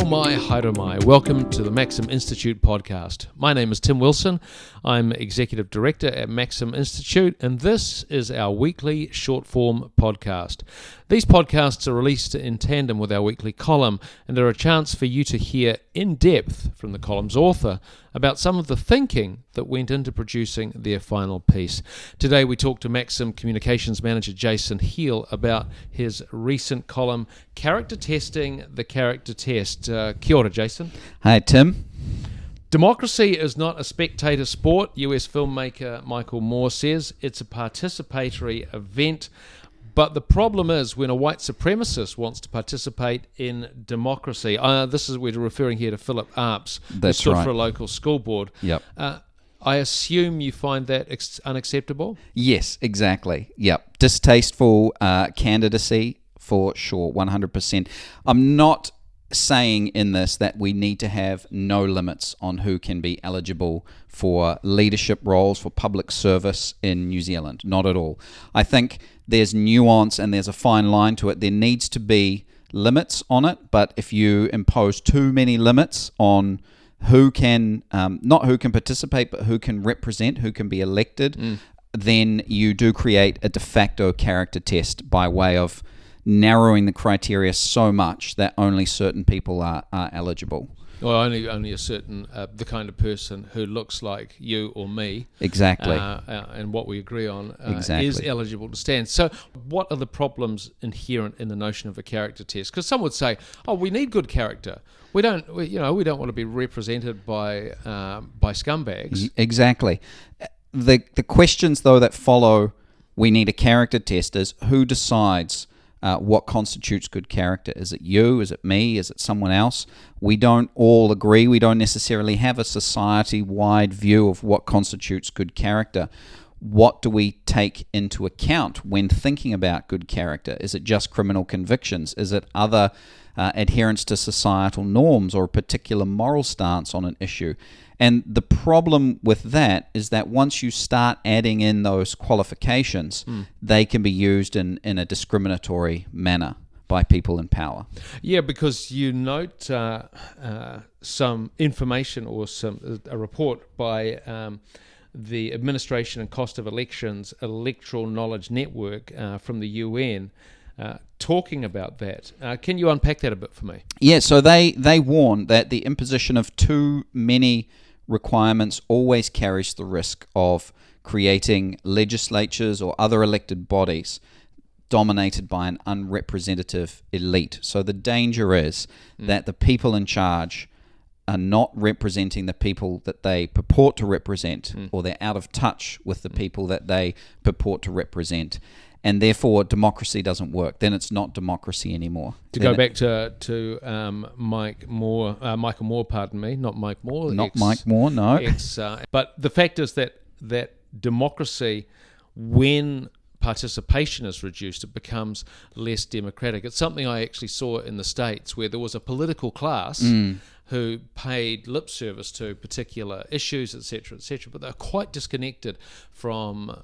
mai, haere mai. Welcome to the Maxim Institute podcast. My name is Tim Wilson. I'm Executive Director at Maxim Institute, and this is our weekly short-form podcast. These podcasts are released in tandem with our weekly column, and they're a chance for you to hear in depth from the column's author about some of the thinking that went into producing their final piece. Today we talk to Maxim Communications Manager Jason Heale about his recent column, Character Testing, the Character Test. Kia ora, Jason. Hi, Tim. Democracy is not a spectator sport, US filmmaker Michael Moore says. It's a participatory event. But the problem is when a white supremacist wants to participate in democracy. We're referring here to Philip Arps, who stood for a local school board. Yep. I assume you find that unacceptable? Yes, exactly. Yep. Distasteful candidacy for sure, 100%. I'm not saying in this that we need to have no limits on who can be eligible for leadership roles, for public service in New Zealand. Not at all. I think there's nuance and there's a fine line to it. There needs to be limits on it, but if you impose too many limits on who can, not who can participate, but who can represent, who can be elected, then you do create a de facto character test by way of narrowing the criteria so much that only certain people are eligible. Well, only a certain, the kind of person who looks like you or me. Exactly. And what we agree on exactly. is eligible to stand. So what are the problems inherent in the notion of a character test? Because some would say, oh, we need good character. We don't want to be represented by scumbags. Exactly. The questions, though, that follow we need a character test is who decides what constitutes good character. Is it you? Is it me? Is it someone else? We don't all agree. We don't necessarily have a society-wide view of what constitutes good character. What do we take into account when thinking about good character? Is it just criminal convictions? Is it other adherence to societal norms or a particular moral stance on an issue? And the problem with that is that once you start adding in those qualifications, they can be used in a discriminatory manner by people in power. Yeah, because you note some information or a report by the Administration and Cost of Elections Electoral Knowledge Network from the UN talking about that. Can you unpack that a bit for me? Yeah, so they warn that the imposition of too many requirements always carries the risk of creating legislatures or other elected bodies dominated by an unrepresentative elite. So the danger is that the people in charge are not representing the people that they purport to represent, or they're out of touch with the people that they purport to represent. And therefore, democracy doesn't work. Then it's not democracy anymore. To go back to Michael Moore, pardon me, not Mike Moore. Mike Moore, no. But the fact is that democracy, when participation is reduced, it becomes less democratic. It's something I actually saw in the States where there was a political class who paid lip service to particular issues, etc., but they're quite disconnected from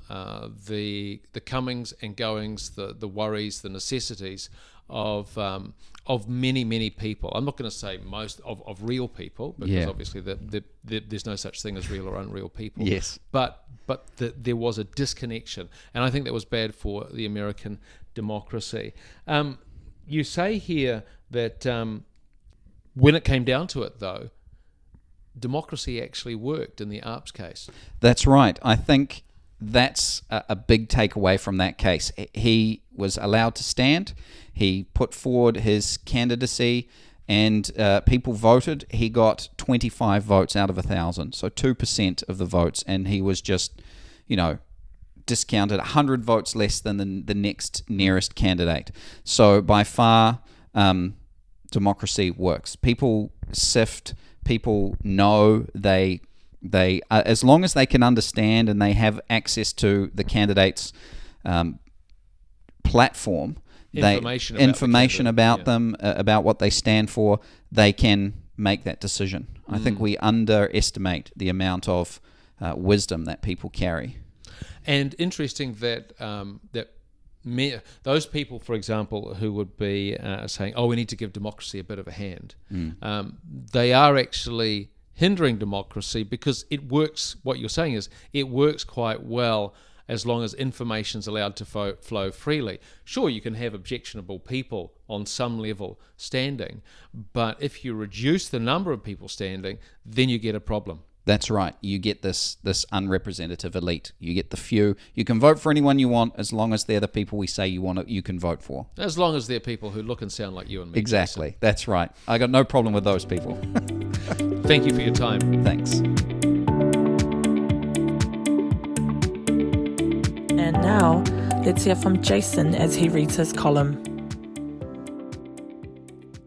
the comings and goings, the worries, the necessities of many people. I'm not going to say most of real people, because obviously there's no such thing as real or unreal people. Yes, but there was a disconnection, and I think that was bad for the American democracy. You say here that when it came down to it, though, democracy actually worked in the Arps case. That's right. I think that's a big takeaway from that case. He was allowed to stand. He put forward his candidacy, and people voted. He got 25 votes out of 1,000, so 2% of the votes, and he was just, discounted 100 votes less than the next nearest candidate. So by far, democracy works. People sift. People know they as long as they can understand and they have access to the candidate's platform, information about them, about what they stand for, they can make that decision. I think we underestimate the amount of wisdom that people carry. And interesting that those people, for example, who would be saying, "Oh, we need to give democracy a bit of a hand," they are actually hindering democracy, because it works. What you're saying is it works quite well as long as information's allowed to flow freely. Sure, you can have objectionable people on some level standing, but if you reduce the number of people standing, then you get a problem. That's right. You get this unrepresentative elite. You get the few. You can vote for anyone you want as long as they're the people we say you can vote for. As long as they're people who look and sound like you and me. Exactly. Jason. That's right. I got no problem with those people. Thank you for your time. Thanks. And now, let's hear from Jason as he reads his column.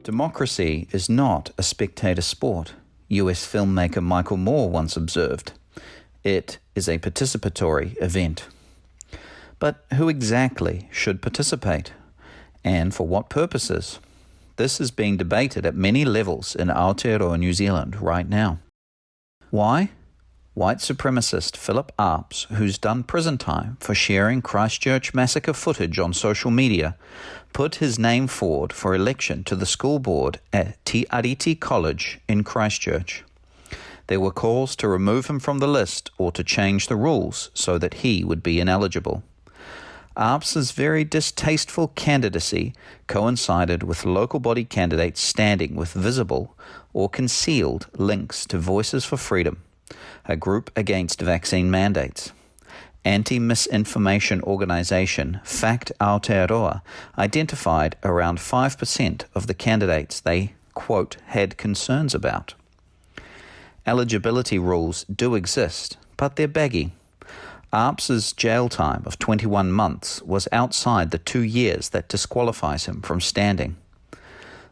Democracy is not a spectator sport, US filmmaker Michael Moore once observed. It is a participatory event. But who exactly should participate? And for what purposes? This is being debated at many levels in Aotearoa, New Zealand right now. Why? White supremacist Philip Arps, who's done prison time for sharing Christchurch massacre footage on social media, put his name forward for election to the school board at Te Arati College in Christchurch. There were calls to remove him from the list or to change the rules so that he would be ineligible. Arps's very distasteful candidacy coincided with local body candidates standing with visible or concealed links to Voices for Freedom, a group against vaccine mandates. Anti-misinformation organisation Fact Aotearoa identified around 5% of the candidates they, quote, had concerns about. Eligibility rules do exist, but they're baggy. Arps's jail time of 21 months was outside the 2 years that disqualifies him from standing.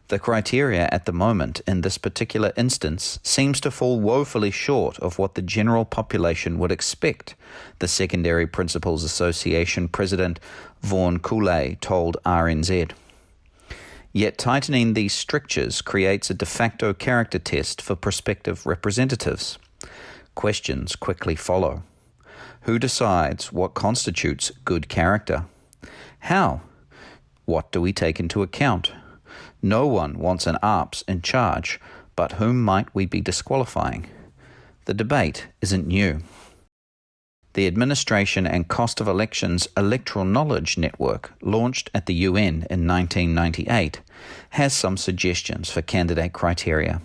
The criteria at the moment in this particular instance seems to fall woefully short of what the general population would expect, the Secondary Principals Association President Vaughan Cooley told RNZ. Yet tightening these strictures creates a de facto character test for prospective representatives. Questions quickly follow. Who decides what constitutes good character? How? What do we take into account? No one wants an Arps in charge, but whom might we be disqualifying? The debate isn't new. The Administration and Cost of Elections Electoral Knowledge Network, launched at the UN in 1998, has some suggestions for candidate criteria.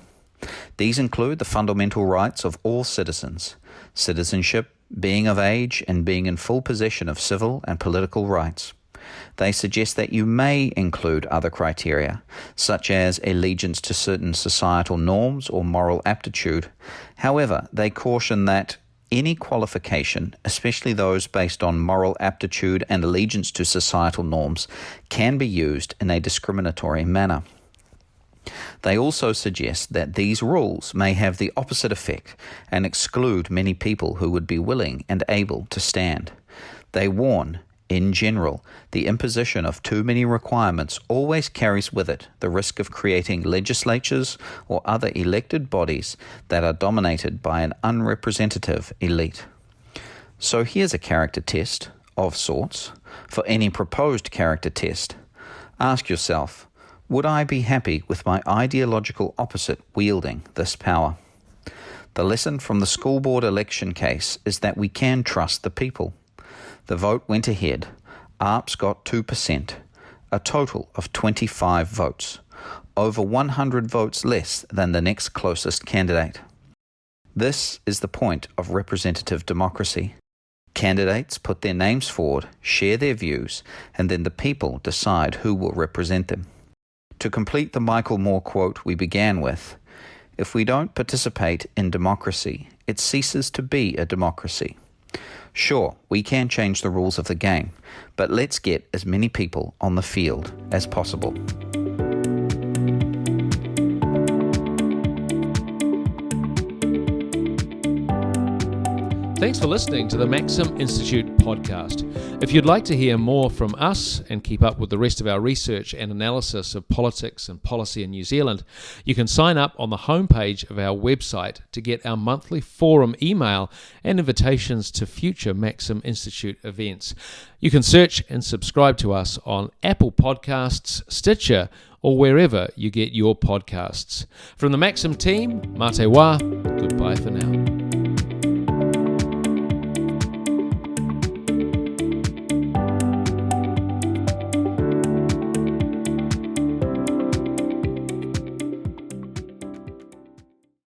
These include the fundamental rights of all citizens, citizenship, being of age, and being in full possession of civil and political rights. They suggest that you may include other criteria, such as allegiance to certain societal norms or moral aptitude. However, they caution that any qualification, especially those based on moral aptitude and allegiance to societal norms, can be used in a discriminatory manner. They also suggest that these rules may have the opposite effect and exclude many people who would be willing and able to stand. They warn, in general, the imposition of too many requirements always carries with it the risk of creating legislatures or other elected bodies that are dominated by an unrepresentative elite. So here's a character test, of sorts. For any proposed character test, ask yourself, would I be happy with my ideological opposite wielding this power? The lesson from the school board election case is that we can trust the people. The vote went ahead. Arps got 2%, a total of 25 votes, over 100 votes less than the next closest candidate. This is the point of representative democracy. Candidates put their names forward, share their views, and then the people decide who will represent them. To complete the Michael Moore quote we began with, if we don't participate in democracy, it ceases to be a democracy. Sure, we can change the rules of the game, but let's get as many people on the field as possible. Thanks for listening to the Maxim Institute podcast. If you'd like to hear more from us and keep up with the rest of our research and analysis of politics and policy in New Zealand, you can sign up on the homepage of our website to get our monthly forum email and invitations to future Maxim Institute events. You can search and subscribe to us on Apple Podcasts, Stitcher, or wherever you get your podcasts. From the Maxim team, Mate Wā, goodbye for now.